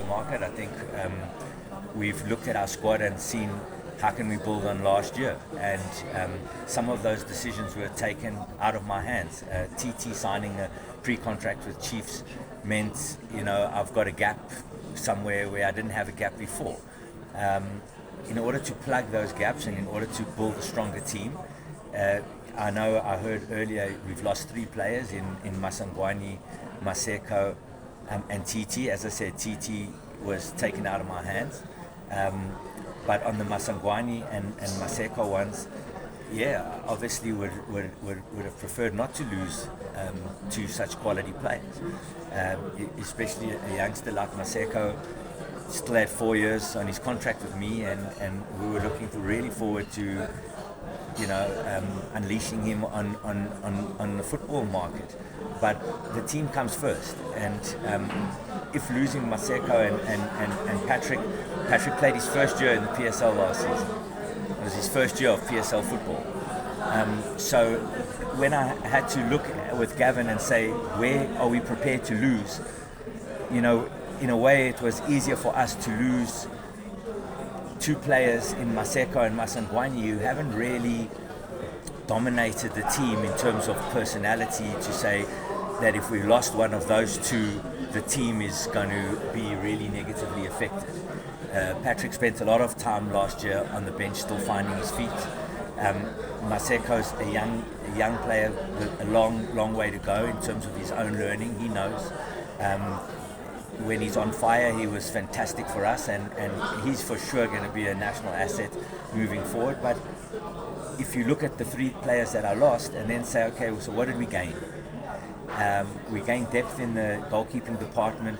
market. I think we've looked at our squad and seen how can we build on last year, and some of those decisions were taken out of my hands. TT signing a pre-contract with Chiefs meant, I've got a gap somewhere where I didn't have a gap before. In order to plug those gaps and in order to build a stronger team, I heard earlier we've lost 3 players in Masangwani, Maseko, and TT. As I said, TT was taken out of my hands. But on the Masangwani and Maseko ones, obviously would have preferred not to lose 2 such quality players, especially a youngster like Maseko. Still had 4 years on his contract with me, and we were looking really forward to unleashing him on the football market. But the team comes first, and if losing Maseko and Patrick played his first year in the PSL last season. It was his first year of PSL football. So when I had to look with Gavin and say, where are we prepared to lose? In a way, it was easier for us to lose 2 players in Maseko and Masangwani who haven't really dominated the team in terms of personality, to say that if we lost one of those 2, the team is going to be really negatively affected. Patrick spent a lot of time last year on the bench still finding his feet. Maseko's a young player with a long way to go in terms of his own learning. He knows. When he's on fire, he was fantastic for us, and he's for sure going to be a national asset moving forward. But if you look at the 3 players that I lost and then say, okay, so what did we gain? We gained depth in the goalkeeping department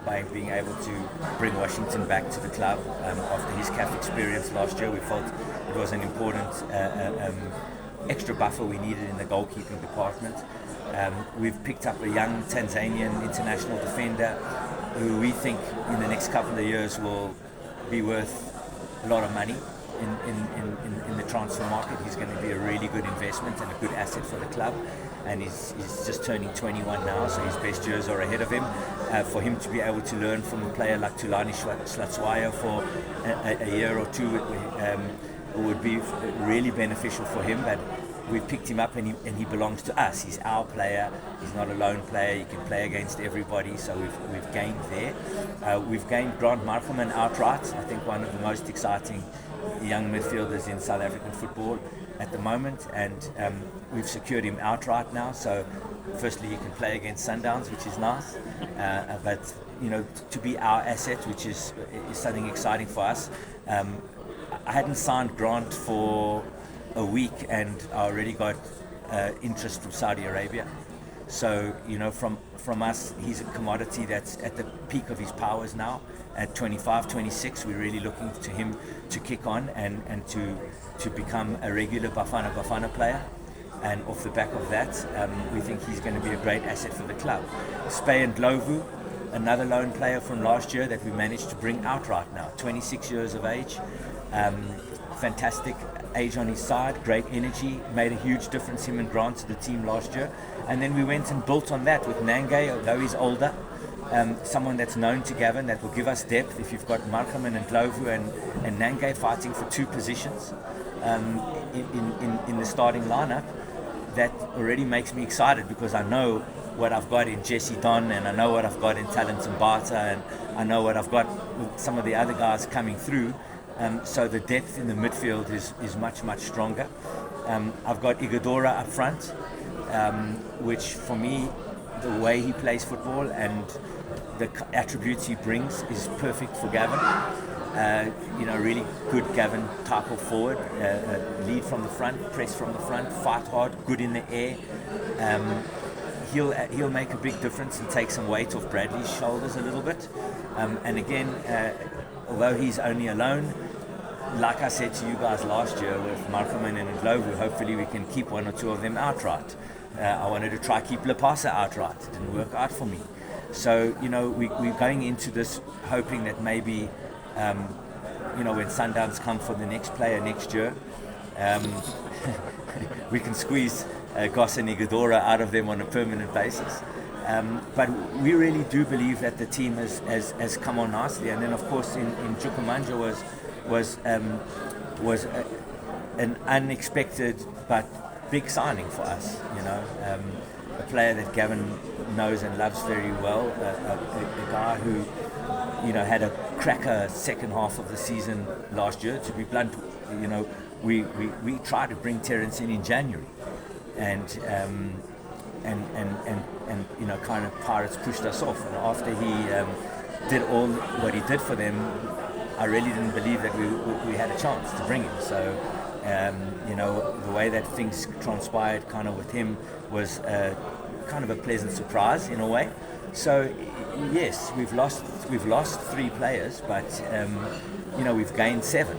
by being able to bring Washington back to the club after his CAF experience last year. We felt it was an important extra buffer we needed in the goalkeeping department. We've picked up a young Tanzanian international defender who we think in the next couple of years will be worth a lot of money in the transfer market. He's going to be a really good investment and a good asset for the club, and he's just turning 21 now, so his best years are ahead of him. For him to be able to learn from a player like Tulani Slatswaya for a year or 2 would be really beneficial for him. But we've picked him up, and he belongs to us. He's our player. He's not a lone player. He can play against everybody. So we've gained there. We've gained Grant Markman outright. I think one of the most exciting young midfielders in South African football at the moment, and we've secured him outright now. So firstly, he can play against Sundowns, which is nice. But to be our asset, which is something exciting for us. I hadn't signed Grant for a week, and I already got interest from Saudi Arabia. So from us, he's a commodity that's at the peak of his powers now. At 25, 26, we're really looking to him to kick on and to become a regular Bafana player. And off the back of that, we think he's going to be a great asset for the club. Spey and Ndlovu, another lone player from last year that we managed to bring out right now, 26 years of age. Fantastic age on his side, great energy, made a huge difference, him and Grant, to the team last year. And then we went and built on that with Nange, although he's older, someone that's known to Gavin, that will give us depth. If you've got Markman and Ndlovu and Nange fighting for 2 positions in the starting lineup, that already makes me excited, because I know what I've got in Jesse Don, and I know what I've got in Talent Mbata, and I know what I've got with some of the other guys coming through. So the depth in the midfield is much stronger. I've got Igadora up front, which for me, the way he plays football and the attributes he brings is perfect for Gavin. Really good Gavin type of forward, lead from the front, press from the front, fight hard, good in the air. He'll make a big difference and take some weight off Bradley's shoulders a little bit. And again, although he's only alone, like I said to you guys last year with Markman and Ndlovu, hopefully we can keep 1 or 2 of them outright. I wanted to try keep Lepasa outright. It didn't work out for me. So, we're going into this hoping that maybe, when Sundowns come for the next player next year, we can squeeze Goss and Igadora out of them on a permanent basis. But we really do believe that the team has come on nicely. And then, of course, in Jukumanja was an unexpected but big signing for us. A player that Gavin knows and loves very well, a guy who had a cracker second half of the season last year. To be blunt, we tried to bring Terence in January, and kind of Pirates pushed us off. And after he did all what he did for them, I really didn't believe that we had a chance to bring him. So the way that things transpired kind of with him was kind of a pleasant surprise in a way. So yes, we've lost 3 players, but we've gained 7.